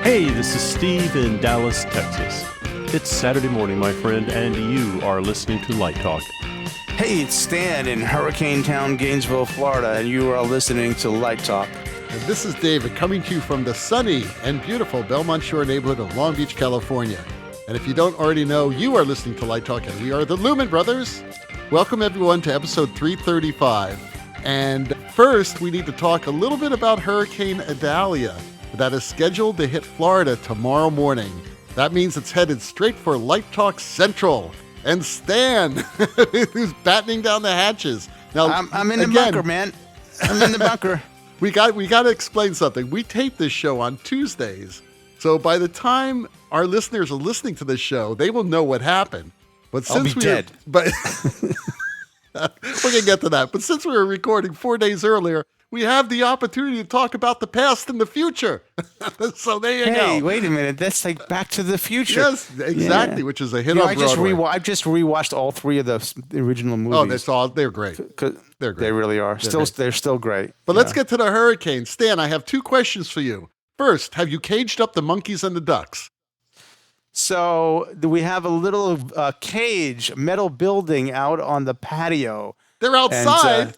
Hey, this is Steve in Dallas, Texas. It's Saturday morning, my friend, and you are listening to Light Talk. Hey, it's Stan in Hurricane Town, Gainesville, Florida, and you are listening to Light Talk. And this is David coming to you from the sunny and beautiful Belmont Shore neighborhood of Long Beach, California. And if you don't already know, you are listening to Light Talk, and we are the Lumen Brothers. Welcome, everyone, to episode 335. And first, we need to talk a little bit about Hurricane Idalia that is scheduled to hit Florida tomorrow morning. That means it's headed straight for Light Talk Central. And Stan, who's battening down the hatches. Now, I'm in the bunker, man. I'm in the bunker. We got to explain something. We tape this show on Tuesdays. So by the time our listeners are listening to this show, they will know what happened. But I'll be dead. But we're going to get to that. But since we were recording 4 days earlier, we have the opportunity to talk about the past and the future. So there you go. Hey, wait a minute. That's like Back to the Future. Yes, exactly, which is a hit on Broadway. I just rewatched all three of the original movies. Oh, they're great. They're great. They really are. They're still great. But let's get to the hurricane. Stan, I have two questions for you. First, have you caged up the monkeys and the ducks? So we have a little cage, metal building out on the patio. They're outside.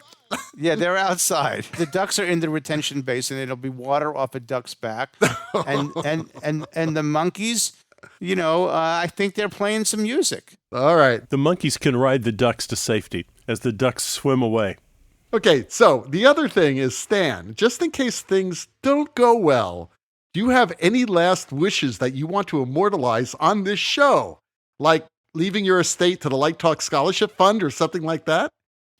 Yeah, they're outside. The ducks are in the retention basin. It'll be water off a duck's back, and the monkeys, I think they're playing some music. All right. The monkeys can ride the ducks to safety as the ducks swim away. Okay, so the other thing is, Stan, just in case things don't go well, do you have any last wishes that you want to immortalize on this show? Like leaving your estate to the Light Talk Scholarship Fund or something like that?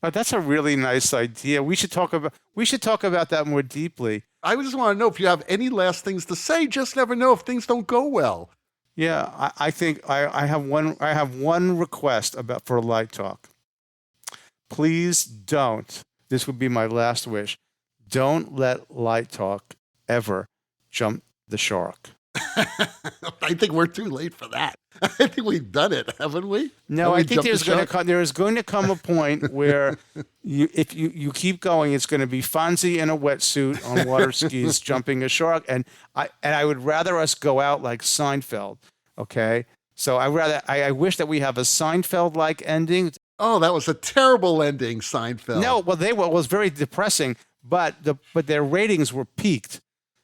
Oh, that's a really nice idea. We should talk about that more deeply. I just want to know if you have any last things to say. Just never know if things don't go well. Yeah, I think I have one request for Light Talk. Please don't. This would be my last wish. Don't let Light Talk ever jump the shark. I think we're too late for that. I think we've done it, haven't we? No, I think there is going to come a point where if you keep going, it's going to be Fonzie in a wetsuit on water skis jumping a shark, and I would rather us go out like Seinfeld. Okay, so I wish that we have a Seinfeld-like ending. Oh, that was a terrible ending, Seinfeld. No, well, it was very depressing, but their ratings were peaked.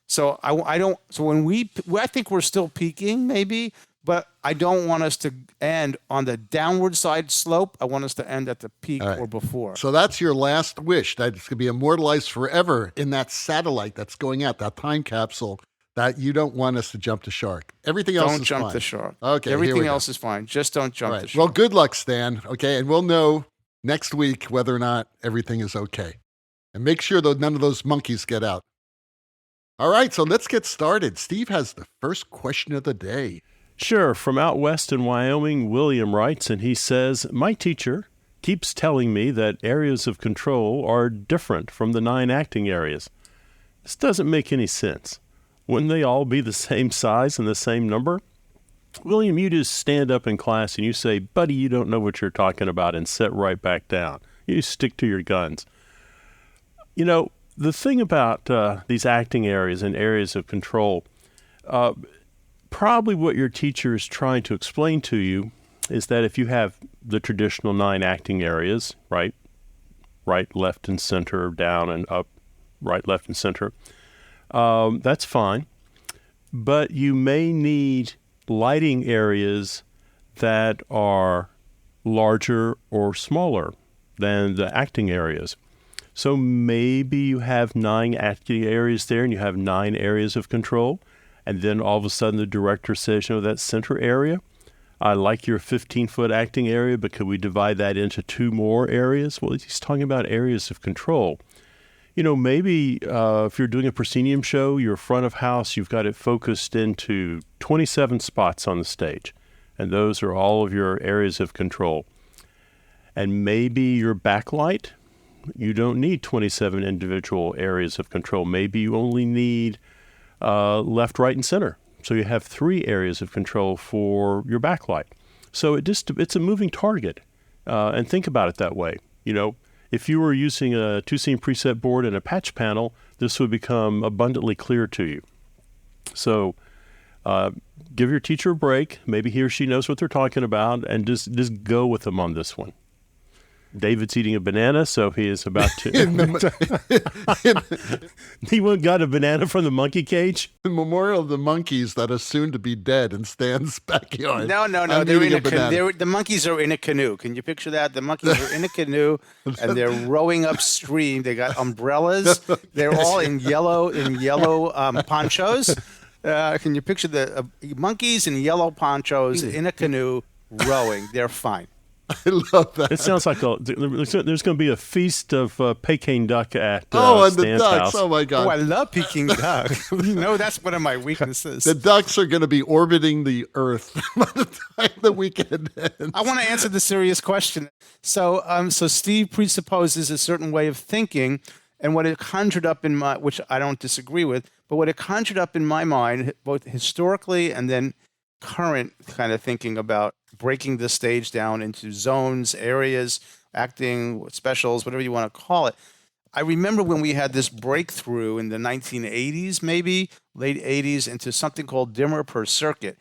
So I don't. So I think we're still peaking, maybe, but I don't want us to end on the downward side slope. I want us to end at the peak or before. So that's your last wish, that it's going to be immortalized forever in that satellite that's going out, that time capsule. That you don't want us to jump the shark. Everything else is fine. Don't jump the shark. Okay, everything else is fine. Just don't jump the shark. Well, good luck, Stan. Okay, and we'll know next week whether or not everything is okay. And make sure that none of those monkeys get out. All right, so let's get started. Steve has the first question of the day. Sure. From out west in Wyoming, William writes, and he says, my teacher keeps telling me that areas of control are different from the 9 acting areas. This doesn't make any sense. Wouldn't they all be the same size and the same number? William, you just stand up in class and you say, buddy, you don't know what you're talking about, and sit right back down. You stick to your guns. The thing about these acting areas and areas of control, probably what your teacher is trying to explain to you is that if you have the traditional 9 acting areas, right, left, and center, down and up, right, left, and center, that's fine. But you may need lighting areas that are larger or smaller than the acting areas. So maybe you have 9 acting areas there and you have 9 areas of control. And then all of a sudden the director says, that center area, I like your 15-foot acting area, but could we divide that into 2 more areas? Well, he's talking about areas of control. Maybe if you're doing a proscenium show, your front of house, you've got it focused into 27 spots on the stage. And those are all of your areas of control. And maybe your backlight, you don't need 27 individual areas of control. Maybe you only need left, right, and center. So you have 3 areas of control for your backlight. So it's a moving target. And think about it that way. If you were using a 2-scene preset board and a patch panel, this would become abundantly clear to you. So Give your teacher a break. Maybe he or she knows what they're talking about, and just go with them on this one. David's eating a banana, so he is about to. He got a banana from the monkey cage. The memorial of the monkeys that are soon to be dead in Stan's backyard. No. They're in a canoe. The monkeys are in a canoe. Can you picture that? The monkeys are in a canoe and they're rowing upstream. They got umbrellas. They're all in yellow ponchos. Can you picture the monkeys in yellow ponchos in a canoe rowing? They're fine. I love that. It sounds like there's going to be a feast of Peking duck at and Stan's the ducks. house. Oh, my God. Oh, I love Peking duck. That's one of my weaknesses. The ducks are going to be orbiting the Earth by the time the weekend ends. I want to answer the serious question. So Steve presupposes a certain way of thinking, and what it conjured up in my, which I don't disagree with, but what it conjured up in my mind, both historically and then current kind of thinking about breaking the stage down into zones, areas, acting, specials, whatever you want to call it. I remember when we had this breakthrough in the 1980s, maybe late 80s, into something called dimmer per circuit.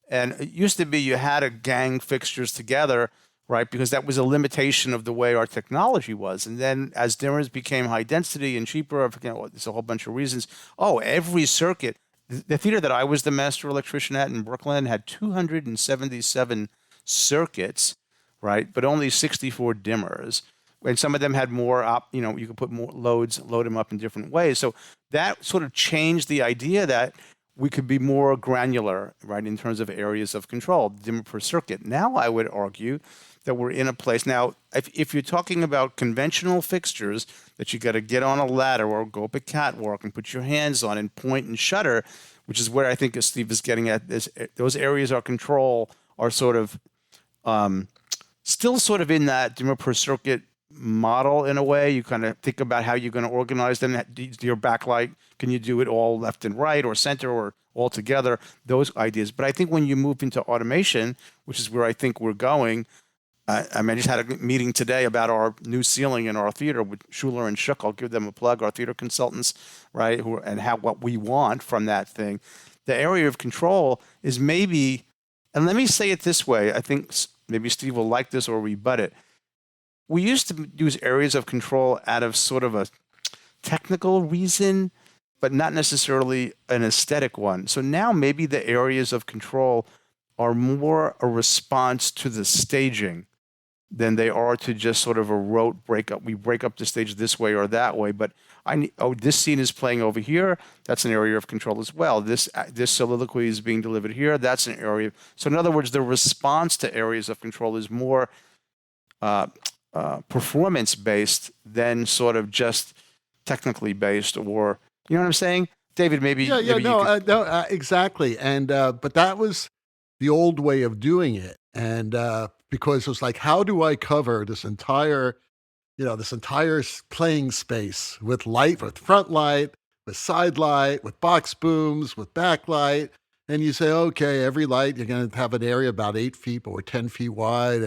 And it used to be you had to gang fixtures together, right? Because that was a limitation of the way our technology was. And then as dimmers became high density and cheaper, there's a whole bunch of reasons. Every circuit, the theater that I was the master electrician at in Brooklyn had 277 circuits, right? But only 64 dimmers. And some of them had more, you could put more load them up in different ways. So that sort of changed the idea that we could be more granular, right, in terms of areas of control, dimmer per circuit. Now I would argue that we're in a place. Now, if you're talking about conventional fixtures that you got to get on a ladder or go up a catwalk and put your hands on and point and shutter, which is where I think Steve is getting at, those areas of control are sort of still sort of in that dimmer per circuit model in a way. You kind of think about how you're going to organize them. Your backlight, can you do it all left and right or center or all together? Those ideas. But I think when you move into automation, which is where I think we're going, I just had a meeting today about our new ceiling in our theater with Schuler and Shook. I'll give them a plug, our theater consultants, right, what we want from that thing. The area of control is maybe, and let me say it this way, I think maybe Steve will like this or rebut it. We used to use areas of control out of sort of a technical reason, but not necessarily an aesthetic one. So now maybe the areas of control are more a response to the staging than they are to just sort of a rote breakup. We break up the stage this way or that way, but this scene is playing over here. That's an area of control as well. This soliloquy is being delivered here. That's an area. So in other words, the response to areas of control is more performance-based than sort of just technically based, or you know what I'm saying, David? Maybe exactly. And but that was the old way of doing it, and because it was like, how do I cover this entire playing space with light, with front light, with side light, with box booms, with backlight? And you say, okay, every light, you're going to have an area about 8 feet or 10 feet wide.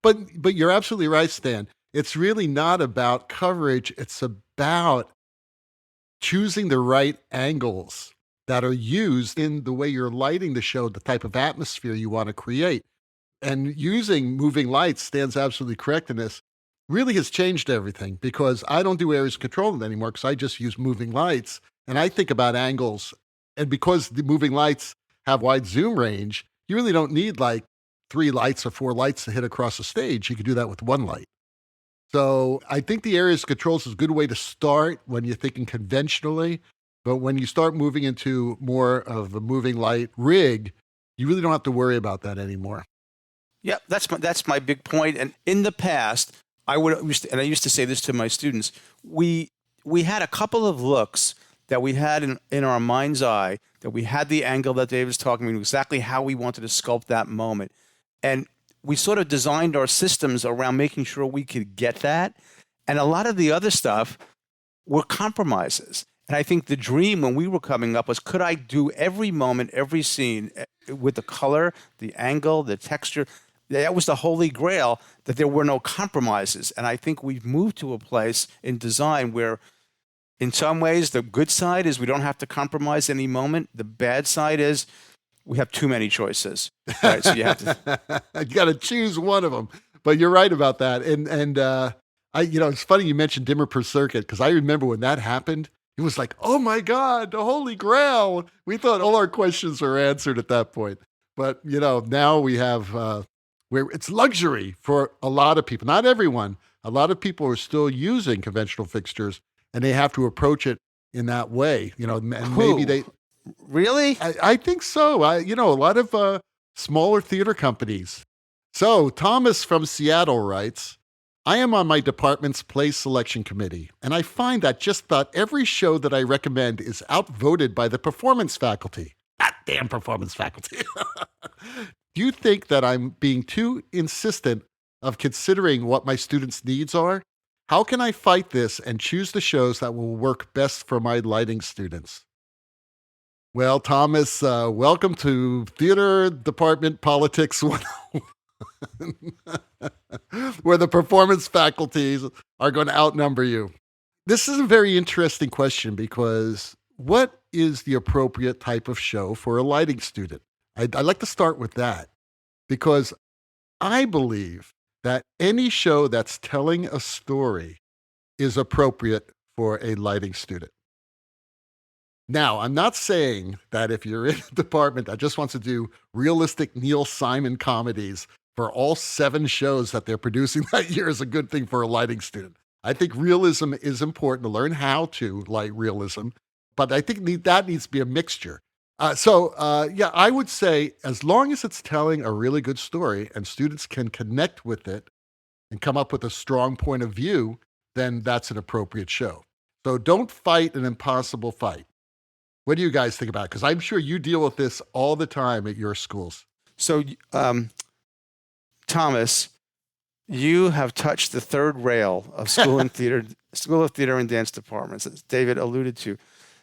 But you're absolutely right, Stan. It's really not about coverage. It's about choosing the right angles that are used in the way you're lighting the show, the type of atmosphere you want to create. And using moving lights, Stan's absolutely correct in this, really has changed everything, because I don't do areas of control anymore because I just use moving lights. And I think about angles. And because the moving lights have wide zoom range, you really don't need like 3 lights or 4 lights to hit across the stage. You could do that with 1 light. So I think the areas of controls is a good way to start when you're thinking conventionally. But when you start moving into more of a moving light rig, you really don't have to worry about that anymore. Yeah, that's my big point. And in the past, I used to say this to my students, we had a couple of looks that we had in our mind's eye, that we had the angle that Dave was talking about, exactly how we wanted to sculpt that moment. And we sort of designed our systems around making sure we could get that. And a lot of the other stuff were compromises. And I think the dream when we were coming up was, could I do every moment, every scene with the color, the angle, the texture? That was the holy grail, that there were no compromises. And I think we've moved to a place in design where, in some ways, the good side is we don't have to compromise any moment. The bad side is we have too many choices, right? So you have to. You got to choose one of them. But you're right about that. And it's funny you mentioned dimmer per circuit, because I remember when that happened, it was like, oh my God, the Holy Grail. We thought all our questions were answered at that point. But, now we have where it's luxury for a lot of people, not everyone. A lot of people are still using conventional fixtures, and they have to approach it in that way, and maybe they really. I think so. A lot of smaller theater companies. So Thomas from Seattle writes, I am on my department's play selection committee, and I find that just about every show that I recommend is outvoted by the performance faculty. That damn performance faculty. Do you think that I'm being too insistent of considering what my students' needs are? How can I fight this and choose the shows that will work best for my lighting students? Well, Thomas, welcome to Theater Department Politics 101, where the performance faculties are going to outnumber you. This is a very interesting question, because what is the appropriate type of show for a lighting student? I'd like to start with that, because I believe that any show that's telling a story is appropriate for a lighting student. Now, I'm not saying that if you're in a department that just wants to do realistic Neil Simon comedies for all 7 shows that they're producing that year is a good thing for a lighting student. I think realism is important to learn how to light realism, but I think that needs to be a mixture. I would say as long as it's telling a really good story and students can connect with it and come up with a strong point of view, then that's an appropriate show. So don't fight an impossible fight. What do you guys think about it? Because I'm sure you deal with this all the time at your schools. So, Thomas, you have touched the third rail of School of Theater and Dance departments, as David alluded to.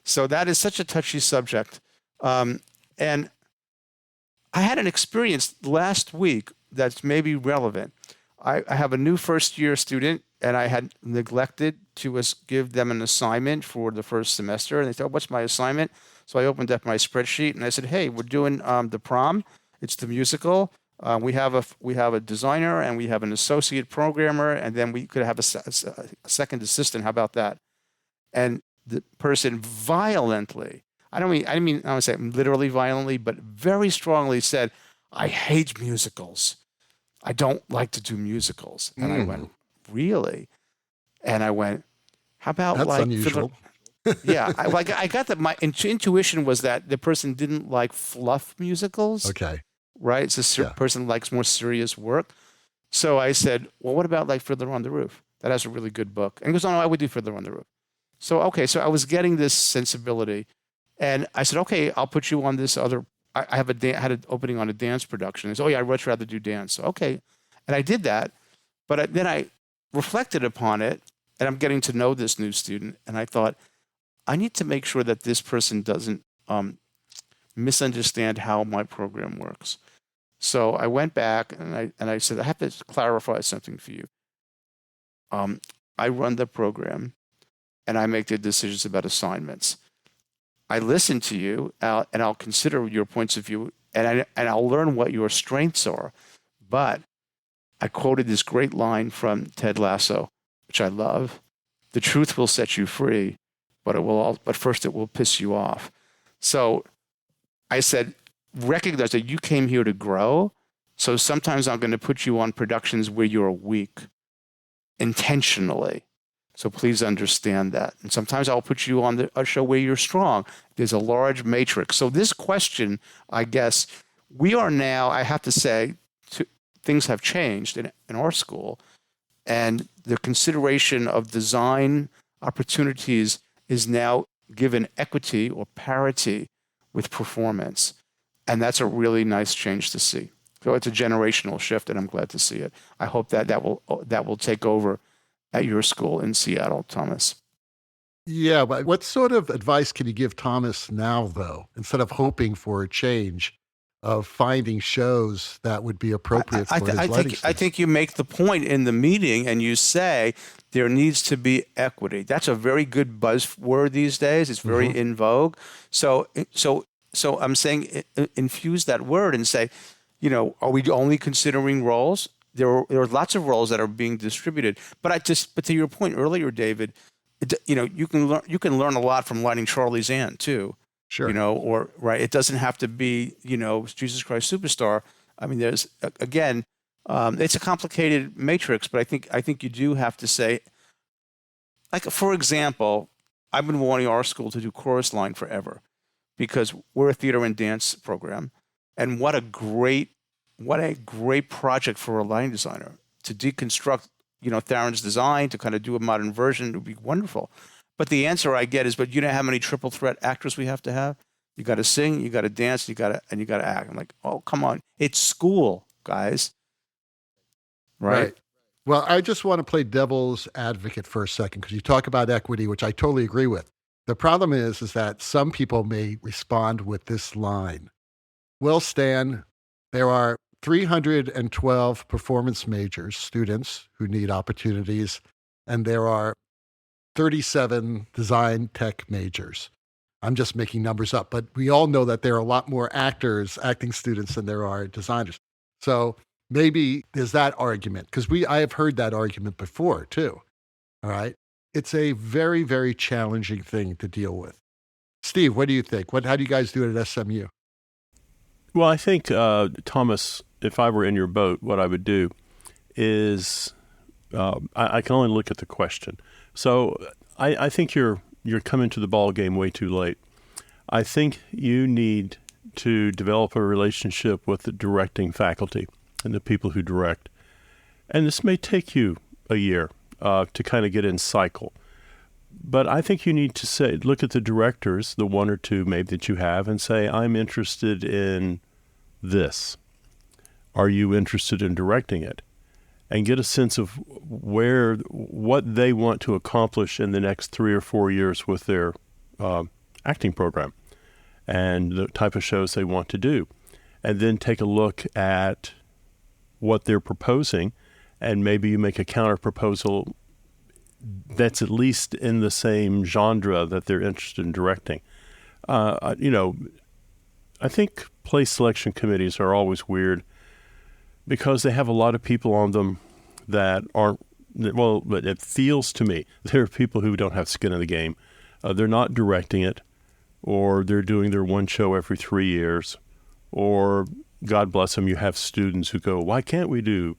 So that is such a touchy subject. And I had an experience last week that's maybe relevant. I have a new first-year student, and I had neglected to give them an assignment for the first semester. And they said, what's my assignment? So I opened up my spreadsheet, and I said, hey, we're doing the prom. It's the musical. We have a designer, and we have an associate programmer, and then we could have a second assistant. How about that? And the person violently, I don't want to say literally violently, but very strongly said, I hate musicals. I don't like to do musicals. And I went, really? And I went, how about that's unusual. Yeah, I got that. My intuition was that the person didn't like fluff musicals. Okay. Right? It's a person likes more serious work. So I said, well, what about like Fiddler on the Roof? That has a really good book. And he goes, oh, no, I would do Fiddler on the Roof. So I was getting this sensibility. And I said, okay, I'll put you on this other. I had an opening on a dance production. He said, oh, yeah, I'd much rather do dance. So, okay. And I did that. But then I reflected upon it, and I'm getting to know this new student. And I thought, I need to make sure that this person doesn't misunderstand how my program works. So I went back and I said, I have to clarify something for you. I run the program, and I make the decisions about assignments. I listen to you, and I'll consider your points of view, and I'll learn what your strengths are. But I quoted this great line from Ted Lasso, which I love. The truth will set you free, but first it will piss you off. So I said, recognize that you came here to grow. So sometimes I'm going to put you on productions where you're weak intentionally. So please understand that. And sometimes I'll put you on a show where you're strong. There's a large matrix. So this question, I guess, we are now, I have to say, things have changed in our school. And the consideration of design opportunities is now given equity or parity with performance. And that's a really nice change to see. So it's a generational shift, and I'm glad to see it. I hope that will take over at your school in Seattle, Thomas. Yeah, but what sort of advice can you give Thomas now, though, instead of hoping for a change of finding shows that would be appropriate for his lighting students? I think you make the point in the meeting, and you say there needs to be equity. That's a very good buzzword these days. It's very in vogue. So So I'm saying infuse that word and say, are we only considering roles? There are lots of roles that are being distributed. But to your point earlier, David, you can learn a lot from lighting Charlie's Aunt too. Sure. Or right. It doesn't have to be, Jesus Christ Superstar. I mean, there's again, it's a complicated matrix, but I think you do have to say, like, for example, I've been wanting our school to do chorus line forever because we're a theater and dance program. And what a great project for a lighting designer to deconstruct, Theron's design, to kind of do a modern version. It would be wonderful. But the answer I get is, but you know how many triple threat actors we have to have? You got to sing, you got to dance, you got to act. I'm like, oh, come on. It's school, guys. Right? Well, I just want to play devil's advocate for a second because you talk about equity, which I totally agree with. The problem is that some people may respond with this line. Well, Stan, there are 312 performance majors, students who need opportunities, and there are 37 design tech majors. I'm just making numbers up, but we all know that there are a lot more acting students than there are designers. So maybe there's that argument, because I have heard that argument before too. All right. It's a very, very challenging thing to deal with. Steve, what do you think? How do you guys do it at SMU? Well, I think, Thomas, if I were in your boat, what I would do is I can only look at the question. So I think you're coming to the ball game way too late. I think you need to develop a relationship with the directing faculty and the people who direct. And this may take you a year to kind of get in cycle. But I think you need to look at the directors, the one or two maybe that you have, and say, I'm interested in this. Are you interested in directing it? And get a sense of what they want to accomplish in the next 3 or 4 years with their acting program and the type of shows they want to do. And then take a look at what they're proposing, and maybe you make a counter proposal that's at least in the same genre that they're interested in directing. I think place selection committees are always weird because they have a lot of people on them that aren't, well, but it feels to me there are people who don't have skin in the game. They're not directing it, or they're doing their one show every 3 years, or, God bless them, you have students who go, why can't we do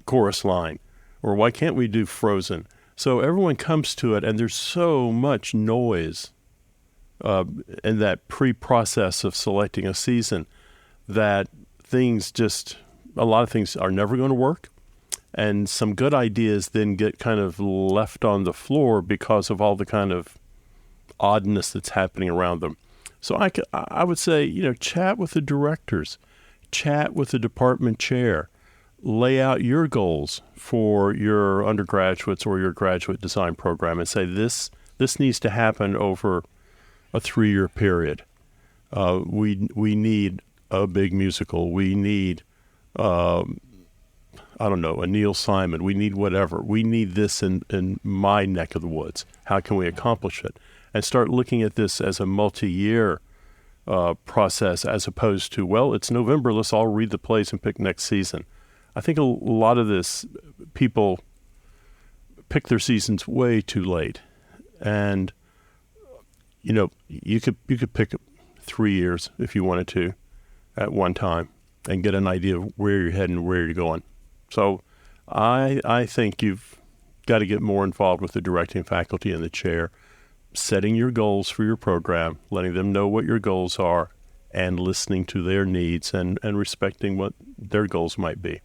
Chorus Line? Or why can't we do Frozen? So everyone comes to it, and there's so much noise in that pre-process of selecting a season that a lot of things are never going to work. And some good ideas then get kind of left on the floor because of all the kind of oddness that's happening around them. So I would say, chat with the directors, chat with the department chair, lay out your goals for your undergraduates or your graduate design program and say, this needs to happen over a 3-year period. We need a big musical. We need, a Neil Simon. We need whatever. We need this in my neck of the woods. How can we accomplish it? And start looking at this as a multi-year process as opposed to, well, it's November, let's all read the plays and pick next season. I think a lot of this, people pick their seasons way too late. And, you could pick 3 years if you wanted to at one time and get an idea of where you're heading and where you're going. So I think you've got to get more involved with the directing faculty and the chair, setting your goals for your program, letting them know what your goals are, and listening to their needs and respecting what their goals might be.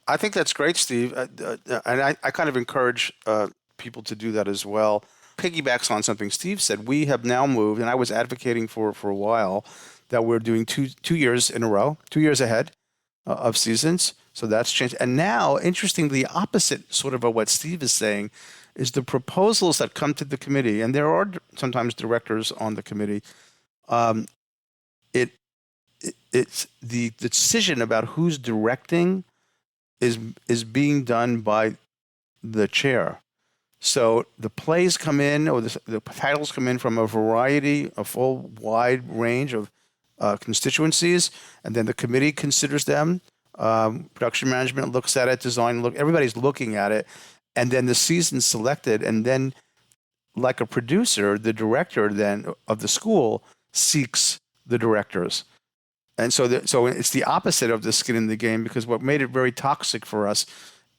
I think that's great, Steve. And I kind of encourage people to do that as well. Piggybacks on something Steve said. We have now moved, and I was advocating for a while, that we're doing two years in a row, 2 years ahead of seasons. So that's changed. And now, interestingly, the opposite sort of what Steve is saying is the proposals that come to the committee, and there are sometimes directors on the committee, it's the decision about who's directing is being done by the chair. So the plays come in, or the titles come in from a variety, a full wide range of constituencies, and then the committee considers them. Production management looks at it, design everybody's looking at it, and then the season's selected, and then like a producer, the director then of the school seeks the directors. And so it's the opposite of the skin in the game, because what made it very toxic for us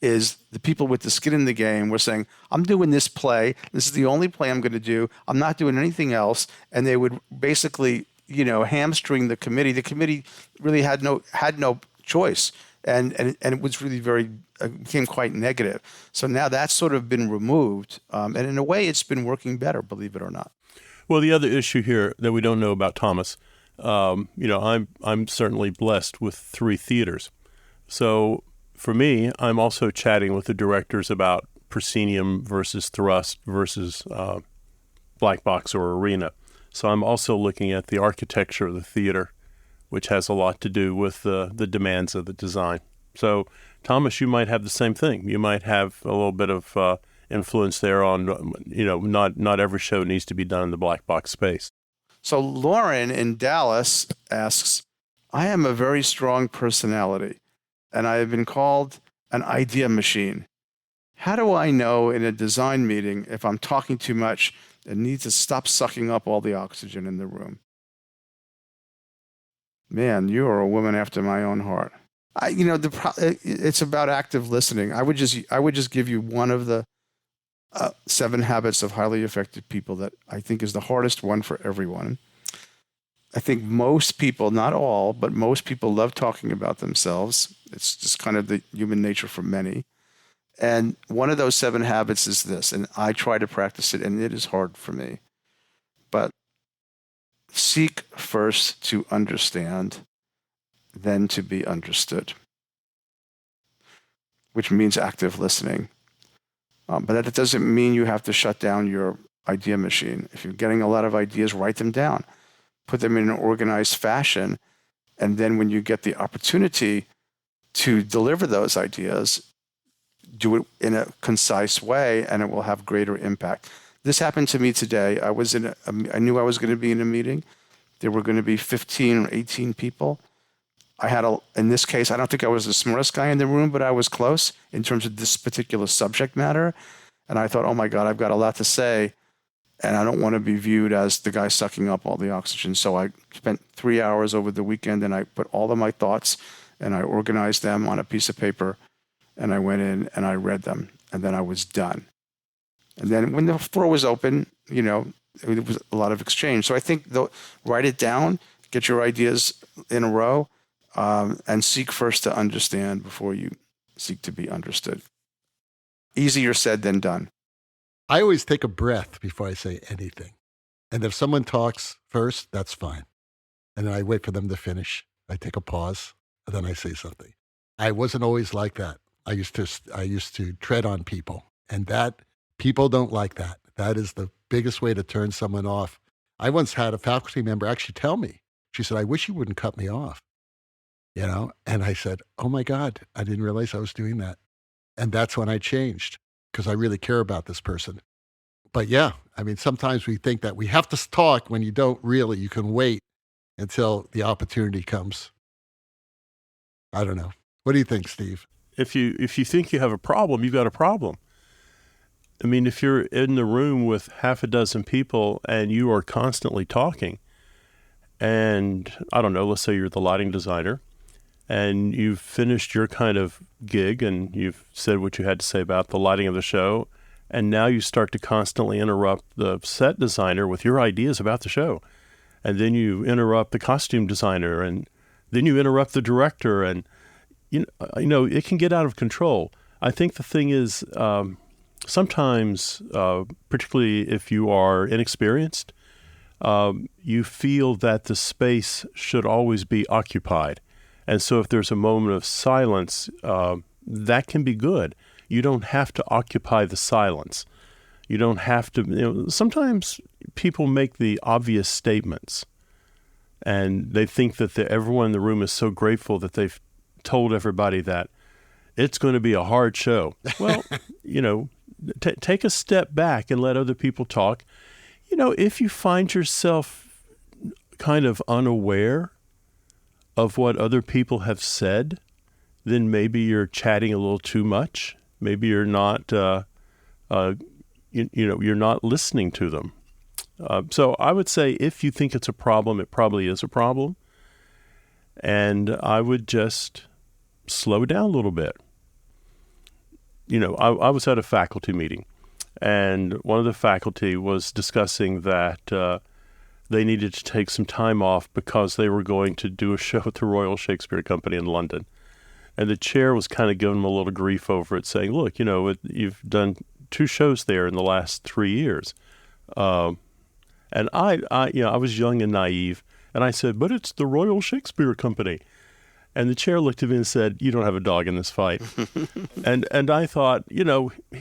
is the people with the skin in the game were saying, I'm doing this play. This is the only play I'm going to do. I'm not doing anything else. And they would basically, hamstring the committee. The committee really had no choice. And it was really became quite negative. So now that's sort of been removed. And in a way, it's been working better, believe it or not. Well, the other issue here that we don't know about Thomas, I'm certainly blessed with 3 theaters. So for me, I'm also chatting with the directors about proscenium versus thrust versus black box or arena. So I'm also looking at the architecture of the theater, which has a lot to do with the demands of the design. So, Thomas, you might have the same thing. You might have a little bit of influence there on, not every show needs to be done in the black box space. So Lauren in Dallas asks, I am a very strong personality, and I have been called an idea machine. How do I know in a design meeting if I'm talking too much and need to stop sucking up all the oxygen in the room? Man, you are a woman after my own heart. It's about active listening. I would just give you one of the 7 habits of highly effective people that I think is the hardest one for everyone. I think most people, not all, but most people love talking about themselves. It's just kind of the human nature for many. And one of those 7 habits is this, and I try to practice it, and it is hard for me. But seek first to understand, then to be understood, which means active listening. But that doesn't mean you have to shut down your idea machine. If you're getting a lot of ideas, write them down, put them in an organized fashion, and then when you get the opportunity to deliver those ideas, do it in a concise way, and it will have greater impact. This happened to me today. I knew I was going to be in a meeting. There were going to be 15 or 18 people. In this case, I don't think I was the smartest guy in the room, but I was close in terms of this particular subject matter. And I thought, oh my God, I've got a lot to say, and I don't want to be viewed as the guy sucking up all the oxygen. So I spent 3 hours over the weekend, and I put all of my thoughts, and I organized them on a piece of paper, and I went in and I read them, and then I was done. And then when the floor was open, it was a lot of exchange. So I think write it down, get your ideas in a row, and seek first to understand before you seek to be understood. Easier said than done. I always take a breath before I say anything. And if someone talks first, that's fine. And then I wait for them to finish. I take a pause, and then I say something. I wasn't always like that. I used to tread on people, and that people don't like that. That is the biggest way to turn someone off. I once had a faculty member actually tell me, she said, I wish you wouldn't cut me off. And I said, oh my God, I didn't realize I was doing that. And that's when I changed, because I really care about this person. But yeah, sometimes we think that we have to talk when you don't really. You can wait until the opportunity comes. I don't know. What do you think, Steve? If you think you have a problem, you've got a problem. If you're in the room with half a dozen people and you are constantly talking, and I don't know, let's say you're the lighting designer, and you've finished your kind of gig and you've said what you had to say about the lighting of the show, and now you start to constantly interrupt the set designer with your ideas about the show, and then you interrupt the costume designer, and then you interrupt the director, and it can get out of control. I think the thing is, sometimes, particularly if you are inexperienced, you feel that the space should always be occupied. And so if there's a moment of silence, that can be good. You don't have to occupy the silence. You don't have to, sometimes people make the obvious statements, and they think that everyone in the room is so grateful that they've told everybody that it's going to be a hard show. Well, take a step back and let other people talk. If you find yourself kind of unaware of what other people have said, then maybe you're chatting a little too much. Maybe you're not, you're not listening to them. So I would say if you think it's a problem, it probably is a problem. And I would just slow down a little bit. I was at a faculty meeting, and one of the faculty was discussing that they needed to take some time off because they were going to do a show at the Royal Shakespeare Company in London. And the chair was kind of giving them a little grief over it, saying, look, you've done 2 shows there in the last 3 years. And I was young and naive, and I said, but it's the Royal Shakespeare Company. And the chair looked at me and said, you don't have a dog in this fight. and I thought,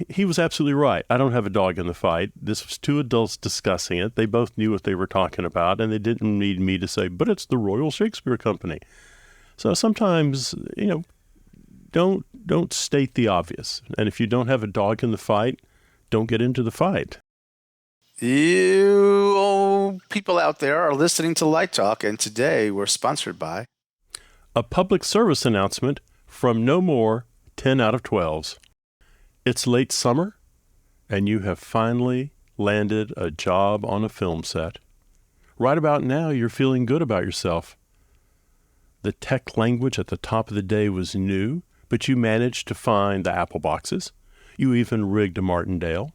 he was absolutely right. I don't have a dog in the fight. This was 2 adults discussing it. They both knew what they were talking about, and they didn't need me to say, but it's the Royal Shakespeare Company. So sometimes, don't state the obvious. And if you don't have a dog in the fight, don't get into the fight. You old people out there are listening to Light Talk, and today we're sponsored by a public service announcement from No More 10 out of 12s. It's late summer, and you have finally landed a job on a film set. Right about now, you're feeling good about yourself. The tech language at the top of the day was new, but you managed to find the apple boxes. You even rigged a martindale.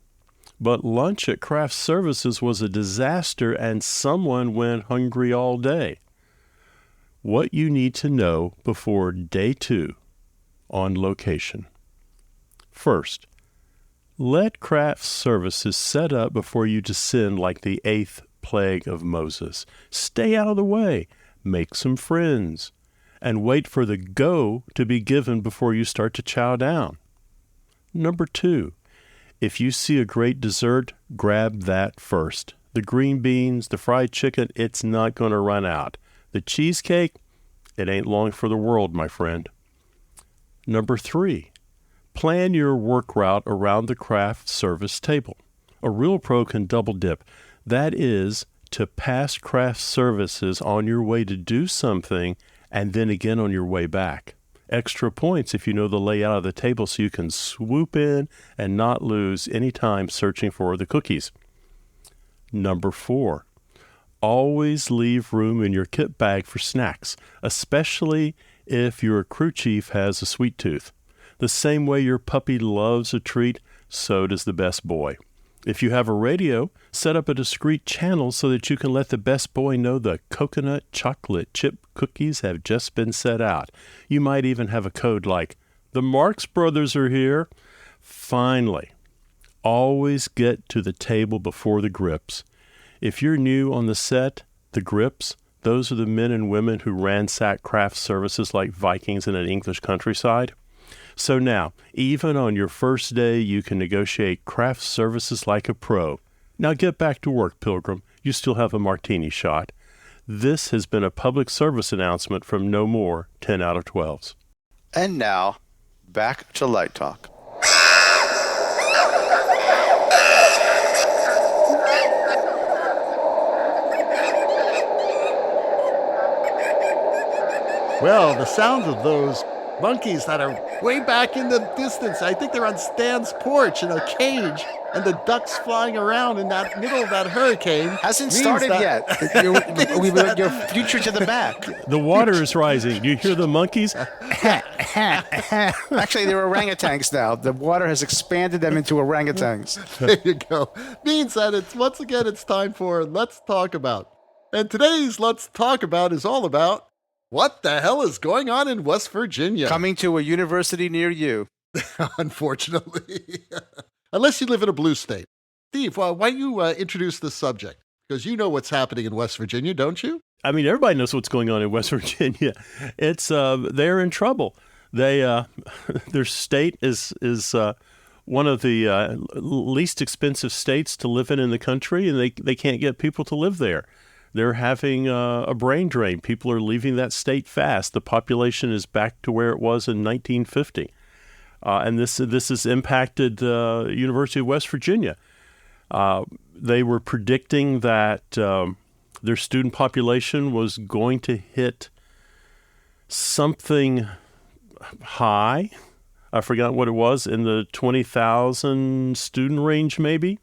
But lunch at craft services was a disaster, and someone went hungry all day. What you need to know before day 2 on location. First, let craft services set up before you descend like the 8th plague of Moses. Stay out of the way, make some friends, and wait for the go to be given before you start to chow down. Number 2, if you see a great dessert, grab that first. The green beans, the fried chicken, it's not going to run out. The cheesecake, it ain't long for the world, my friend. Number 3, plan your work route around the craft service table. A real pro can double dip. That is, to pass craft services on your way to do something and then again on your way back. Extra points if you know the layout of the table so you can swoop in and not lose any time searching for the cookies. Number 4, always leave room in your kit bag for snacks, especially if your crew chief has a sweet tooth. The same way your puppy loves a treat, so does the best boy. If you have a radio, set up a discrete channel so that you can let the best boy know the coconut chocolate chip cookies have just been set out. You might even have a code like, the Marx Brothers are here. Finally, always get to the table before the grips. If you're new on the set, the grips, those are the men and women who ransack craft services like Vikings in an English countryside. So now, even on your first day, you can negotiate craft services like a pro. Now get back to work, Pilgrim. You still have a martini shot. This has been a public service announcement from No More 10 out of 12s. And now, back to Light Talk. Well, the sounds of those monkeys that are way back in the distance, I think they're on Stan's porch in a cage, and the ducks flying around in that middle of that hurricane. Hasn't started yet. Your future to the back. The water is rising. You hear the monkeys? Actually, they're orangutans now. The water has expanded them into orangutans. There you go. Means that it's time for Let's Talk About. And today's Let's Talk About is all about what the hell is going on in West Virginia? Coming to a university near you. Unfortunately. Unless you live in a blue state. Steve, why don't you introduce the subject? Because you know what's happening in West Virginia, don't you? I mean, everybody knows what's going on in West Virginia. It's they're in trouble. Their state is one of the least expensive states to live in the country, and they can't get people to live there. They're having a brain drain. People are leaving that state fast. The population is back to where it was in 1950. And this has impacted University of West Virginia. They were predicting that their student population was going to hit something high. I forgot what it was, in the 20,000 student range maybe.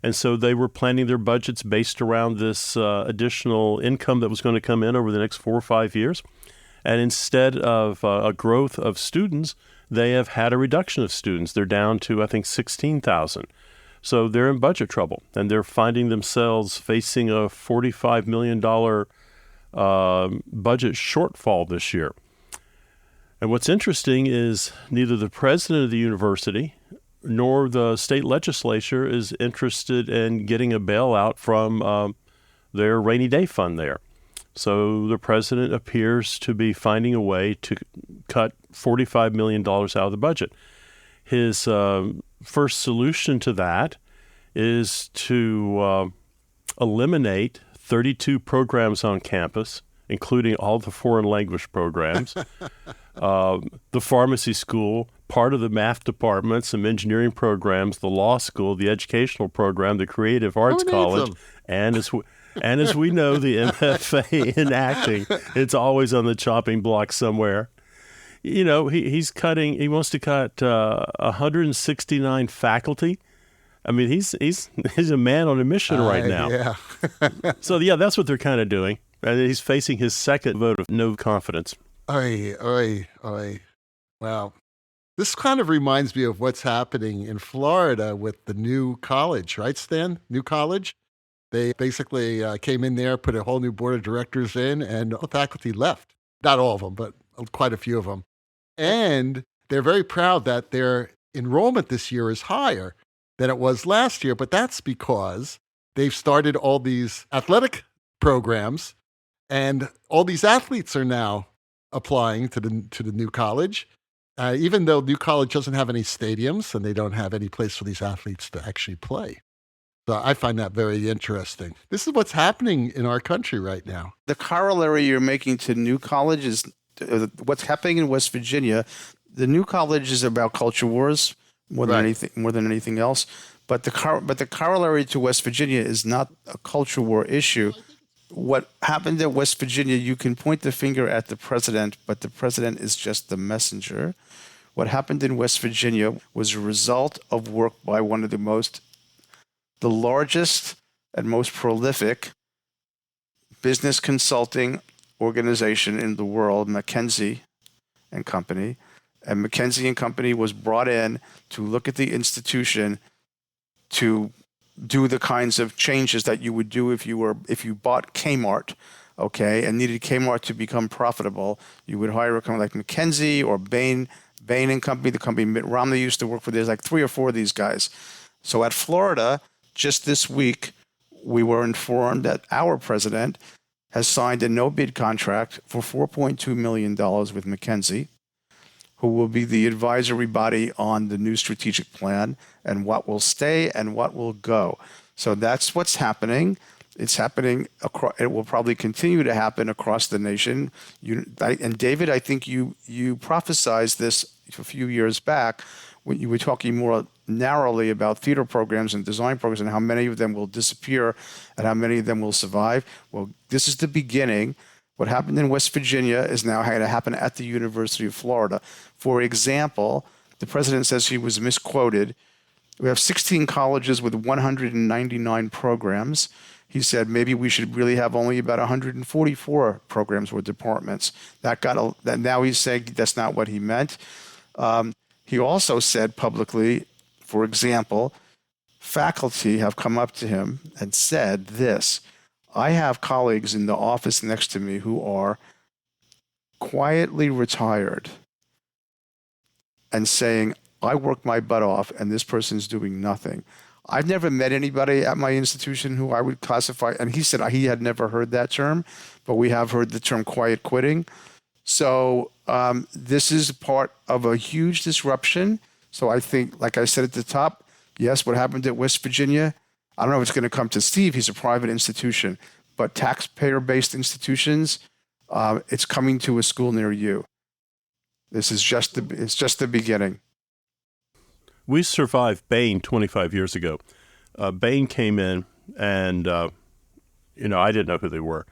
And so they were planning their budgets based around this additional income that was going to come in over the next 4 or 5 years. And instead of a growth of students, they have had a reduction of students. They're down to, I think, 16,000. So they're in budget trouble, and they're finding themselves facing a $45 million budget shortfall this year. And what's interesting is neither the president of the university nor the state legislature is interested in getting a bailout from their rainy day fund there. So the president appears to be finding a way to cut $45 million out of the budget. His first solution to that is to eliminate 32 programs on campus, including all the foreign language programs, the pharmacy school, part of the math department, some engineering programs, the law school, the educational program, the creative arts college, and as we know, the MFA in acting. It's always on the chopping block somewhere. You know, he wants to cut 169 faculty. I mean, he's a man on a mission right now. Yeah. So, that's what they're kind of doing. And he's facing his second vote of no confidence. Oy. Wow. This kind of reminds me of what's happening in Florida with the new college, right, Stan? New college? They basically came in there, put a whole new board of directors in, and the faculty left. Not all of them, but quite a few of them. And they're very proud that their enrollment this year is higher than it was last year, but that's because they've started all these athletic programs, and all these athletes are now applying to the new college, even though new college doesn't have any stadiums and they don't have any place for these athletes to actually play. So I find that very interesting. This is what's happening in our country right now. The corollary you're making to new college is what's happening in West Virginia. The new college is about culture wars more than anything else. But the corollary to West Virginia is not a culture war issue. What happened at West Virginia, you can point the finger at the president, but the president is just the messenger. What happened in West Virginia was a result of work by one of the largest and most prolific business consulting organization in the world, McKinsey and Company. And McKinsey and Company was brought in to look at the institution to do the kinds of changes that you would do if you bought Kmart, okay, and needed Kmart to become profitable. You would hire a company like McKinsey or Bain and Company, the company Mitt Romney used to work for. There's like 3 or 4 of these guys. So at Florida, just this week, we were informed that our president has signed a no-bid contract for $4.2 million with McKinsey, who will be the advisory body on the new strategic plan and what will stay and what will go. So that's what's happening. It's happening across. It will probably continue to happen across the nation. And David, I think you prophesized this a few years back when you were talking more narrowly about theater programs and design programs and how many of them will disappear and how many of them will survive. Well, this is the beginning. What happened in West Virginia is now going to happen at the University of Florida. For example, the president says he was misquoted. We have 16 colleges with 199 programs. He said maybe we should really have only about 144 programs or departments. Now he's saying that's not what he meant. He also said publicly, for example, faculty have come up to him and said this: I have colleagues in the office next to me who are quietly retired and saying, I work my butt off and this person's doing nothing. I've never met anybody at my institution who I would classify, and he said he had never heard that term, but we have heard the term quiet quitting. So this is part of a huge disruption. So I think, like I said at the top, yes, what happened at West Virginia, I don't know if it's going to come to Steve. He's a private institution, but taxpayer-based institutions, it's coming to a school near you. It's just the beginning. we survived Bain 25 years ago. Bain came in, and I didn't know who they were.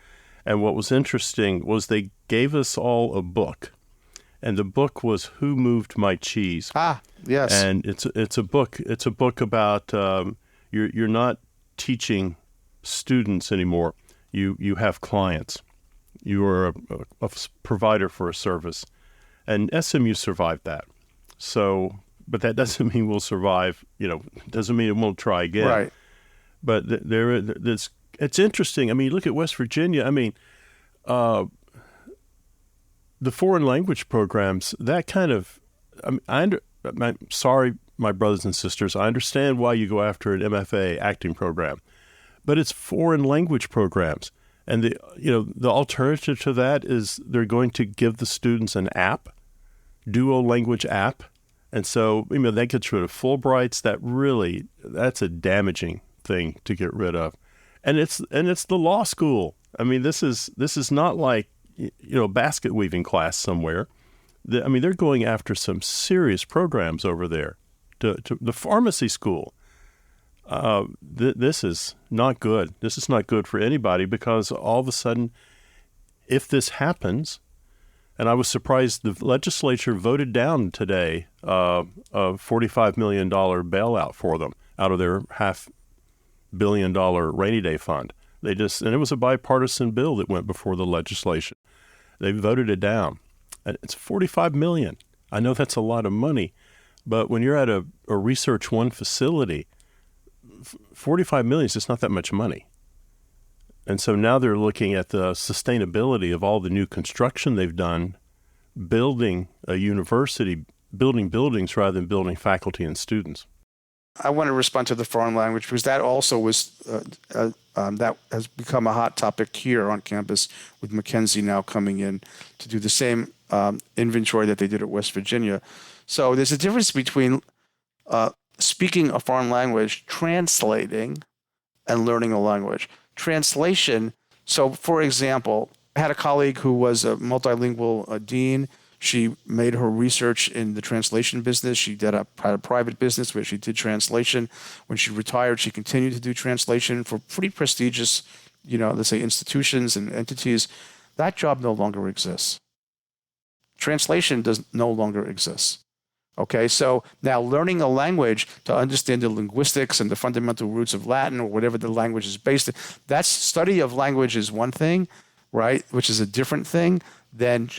And what was interesting was they gave us all a book, and the book was "Who Moved My Cheese?" Ah, yes. And it's a book. It's a book about you're not teaching students anymore. You have clients. You are a provider for a service, and SMU survived that. So, but that doesn't mean we'll survive. Doesn't mean it won't try again. Right. But it's interesting. I mean, look at West Virginia. I mean, the foreign language programs. That kind of. I'm sorry, my brothers and sisters. I understand why you go after an MFA acting program, but it's foreign language programs. And the alternative to that is they're going to give the students an app, dual language app, and so that gets rid of Fulbrights. That's a damaging thing to get rid of, and it's the law school. I mean, this is not like a basket weaving class somewhere. They're going after some serious programs over there, to the pharmacy school. This is not good. This is not good for anybody, because all of a sudden, if this happens, and I was surprised the legislature voted down today a $45 million bailout for them out of their $500 million rainy day fund. And it was a bipartisan bill that went before the legislation. They voted it down. And it's $45 million. I know that's a lot of money, but when you're at a Research One facility, $45 million is just not that much money. And so now they're looking at the sustainability of all the new construction they've done, building a university, building buildings rather than building faculty and students. I want to respond to the foreign language, because that also was that has become a hot topic here on campus, with Mackenzie now coming in to do the same inventory that they did at West Virginia. So there's a difference between speaking a foreign language, translating, and learning a language. Translation, so for example, I had a colleague who was a multilingual dean. She made her research in the translation business. She had a private business where she did translation. When she retired, she continued to do translation for pretty prestigious, let's say institutions and entities. That job no longer exists. Translation no longer exists. Okay, so now learning a language to understand the linguistics and the fundamental roots of Latin or whatever the language is based on, that study of language is one thing, right, which is a different thing than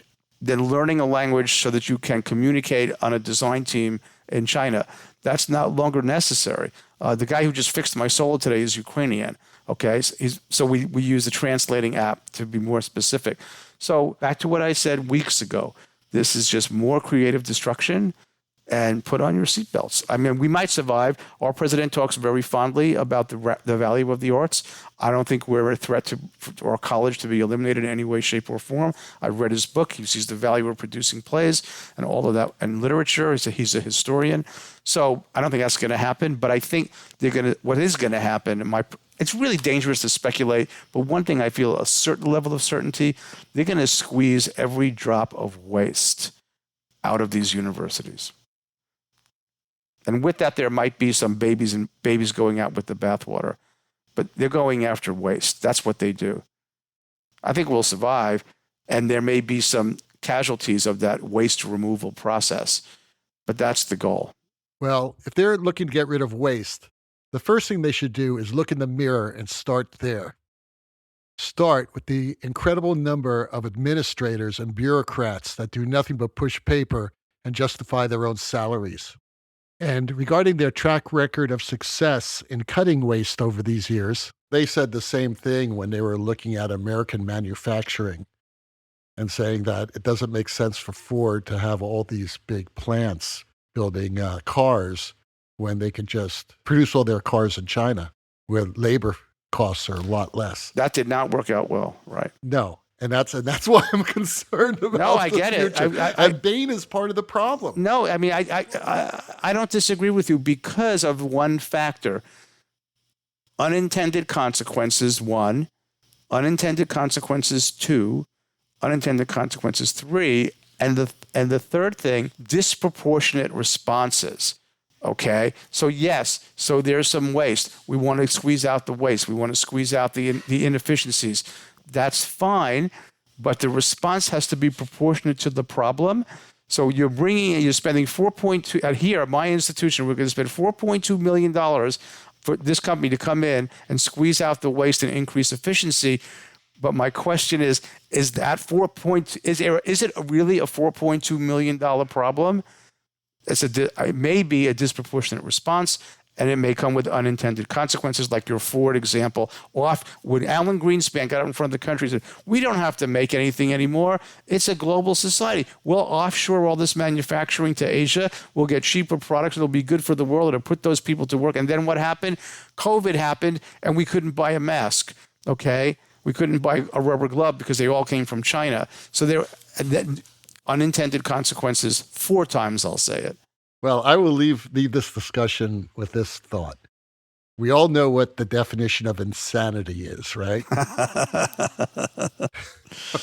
learning a language so that you can communicate on a design team in China. That's no longer necessary. The guy who just fixed my solar today is Ukrainian, okay? So we use the translating app to be more specific. So back to what I said weeks ago, this is just more creative destruction, and put on your seatbelts. I mean, we might survive. Our president talks very fondly about the value of the arts. I don't think we're a threat to our college to be eliminated in any way, shape, or form. I've read his book. He sees the value of producing plays and all of that, and literature. He's a historian. So I don't think that's going to happen. But I think what is going to happen, it's really dangerous to speculate, but one thing I feel a certain level of certainty, they're going to squeeze every drop of waste out of these universities. And with that, there might be some babies going out with the bathwater, but they're going after waste. That's what they do. I think we'll survive, and there may be some casualties of that waste removal process, but that's the goal. Well, if they're looking to get rid of waste, the first thing they should do is look in the mirror and start there. Start with the incredible number of administrators and bureaucrats that do nothing but push paper and justify their own salaries. And regarding their track record of success in cutting waste over these years, they said the same thing when they were looking at American manufacturing and saying that it doesn't make sense for Ford to have all these big plants building cars when they can just produce all their cars in China, where labor costs are a lot less. That did not work out well, right? No. And that's why I'm concerned about No, I the get future. it. And Bain is part of the problem. No, I mean, I don't disagree with you because of one factor. Unintended consequences, 1. Unintended consequences, 2. Unintended consequences, 3. And the third thing, disproportionate responses. Okay, so yes, so there's some waste. We want to squeeze out the waste. We want to squeeze out the inefficiencies. That's fine, but the response has to be proportionate to the problem. So you're spending 4.2 here at my institution. We're going to spend $4.2 million for this company to come in and squeeze out the waste and increase efficiency. But my question is that is it really a $4.2 million problem? It may be a disproportionate response, and it may come with unintended consequences, like your Ford example. When Alan Greenspan got out in front of the country and said, we don't have to make anything anymore. It's a global society. We'll offshore all this manufacturing to Asia. We'll get cheaper products. It'll be good for the world. It'll put those people to work. And then what happened? COVID happened, and we couldn't buy a mask, okay? We couldn't buy a rubber glove because they all came from China. So there unintended consequences 4 times, I'll say it. Well, I will leave this discussion with this thought. We all know what the definition of insanity is, right?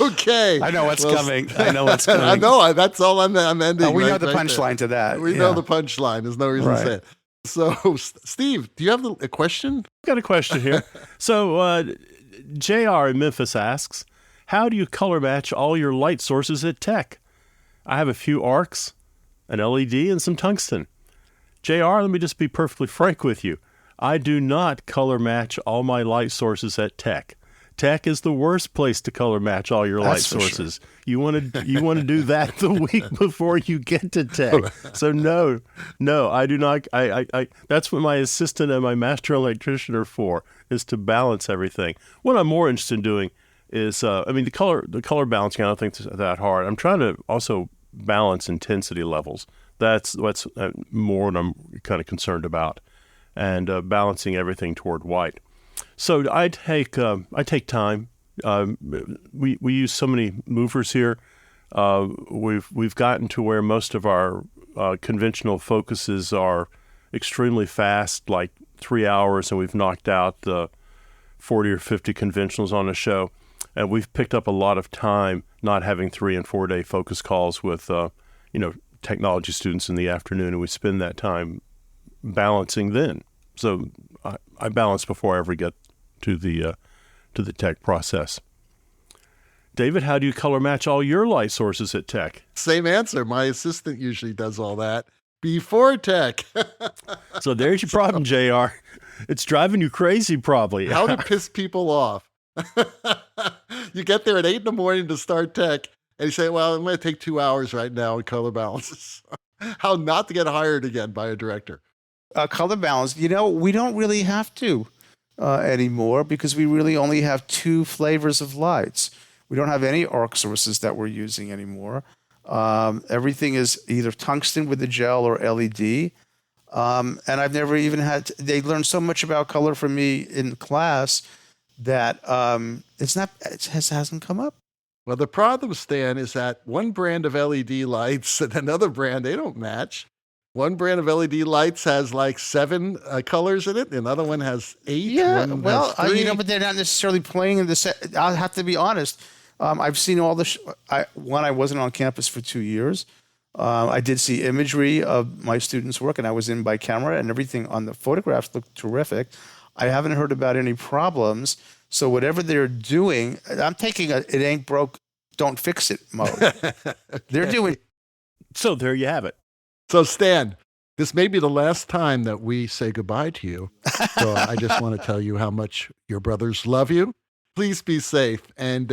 Okay. I know what's coming. I know what's coming. I know. That's all I'm ending. We know the punchline to that. We know the punchline. There's no reason to say it. So, Steve, do you have a question? I've got a question here. So, JR in Memphis asks, how do you color match all your light sources at Tech? I have a few arcs, an LED, and some tungsten. JR, let me just be perfectly frank with you. I do not color match all my light sources at Tech. Tech is the worst place to color match all your light sources. Sure. You want to do that the week before you get to Tech. So no, I do not. I that's what my assistant and my master electrician are for, is to balance everything. What I'm more interested in doing is, the color balancing, I don't think it's that hard. I'm trying to also balance intensity levels. That's what's more what I'm kind of concerned about, and balancing everything toward white. So I take time. We use so many movers here. We've gotten to where most of our conventional focuses are extremely fast, like 3 hours, and we've knocked out the 40 or 50 conventionals on a show. And we've picked up a lot of time not having 3 and 4 day focus calls with technology students in the afternoon, and we spend that time balancing then. So I balance before I ever get to the Tech process. David, how do you color match all your light sources at Tech? Same answer. My assistant usually does all that before Tech. So there's your problem, JR. It's driving you crazy, probably. How to piss people off. You get there at 8 a.m. to start Tech, and you say, well, I'm going to take 2 hours right now and color balances. How not to get hired again by a director. Color balance, we don't really have to anymore, because we really only have 2 flavors of lights. We don't have any arc sources that we're using anymore. Everything is either tungsten with the gel or LED. And I've never even they learned so much about color from me in class that it hasn't come up. Well, the problem, Stan, is that one brand of LED lights and another brand, they don't match. One brand of LED lights has like 7 colors in it. Another one has 8. Yeah, but they're not necessarily playing in the set. I'll have to be honest. I've seen all the I wasn't on campus for 2 years. I did see imagery of my students' work, and I was in by camera, and everything on the photographs looked terrific. I haven't heard about any problems. So whatever they're doing, I'm taking it ain't broke, don't fix it mode. Okay. They're doing. So there you have it. So Stan, this may be the last time that we say goodbye to you. So I just want to tell you how much your brothers love you. Please be safe. And,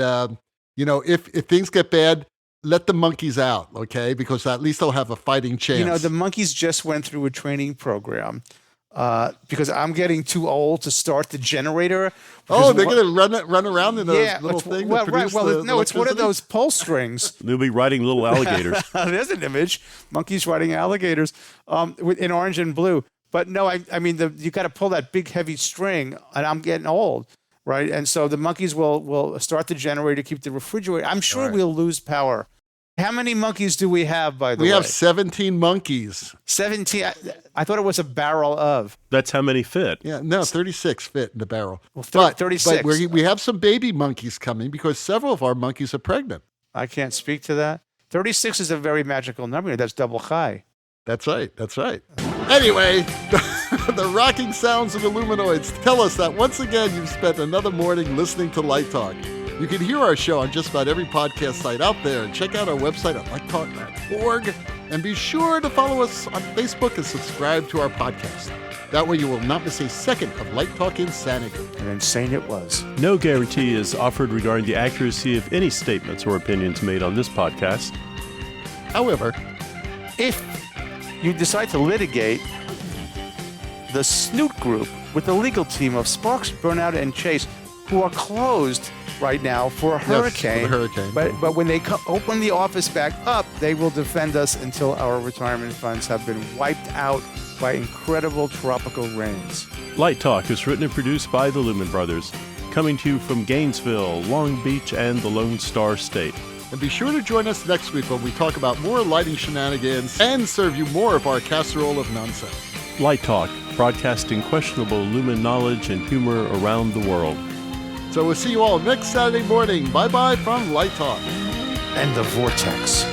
if things get bad, let the monkeys out, okay? Because at least they'll have a fighting chance. The monkeys just went through a training program because I'm getting too old to start the generator. Oh, they're going to run around in those little things. Well, right. Well, it's one of those pull strings. They'll be riding little alligators. There's an image. Monkeys riding alligators in orange and blue. But no, you got to pull that big, heavy string, and I'm getting old, right? And so the monkeys will start the generator, keep the refrigerator. I'm sure we'll lose power. How many monkeys do we have, by the way? We have 17 monkeys. 17? I thought it was a barrel of. That's how many fit. Yeah, no, 36 fit in the barrel. Well, 36. But we have some baby monkeys coming because several of our monkeys are pregnant. I can't speak to that. 36 is a very magical number. That's double high. That's right. Anyway, the rocking sounds of the Luminoids tell us that once again you've spent another morning listening to Light Talk. You can hear our show on just about every podcast site out there, and check out our website at lighttalk.org. And be sure to follow us on Facebook and subscribe to our podcast. That way you will not miss a second of Light Talk insanity. And insane it was. No guarantee is offered regarding the accuracy of any statements or opinions made on this podcast. However, If you decide to litigate, the Snoot Group with the legal team of Sparks, Burnout, and Chase, who are closed right now for a hurricane. for the hurricane. But when they open the office back up, they will defend us until our retirement funds have been wiped out by incredible tropical rains. Light Talk is written and produced by the Lumen Brothers, coming to you from Gainesville, Long Beach, and the Lone Star State. and be sure to join us next week when we talk about more lighting shenanigans and serve you more of our casserole of nonsense. Light Talk, broadcasting questionable Lumen knowledge and humor around the world. So we'll see you all next Saturday morning. Bye-bye from Light Talk. And the vortex.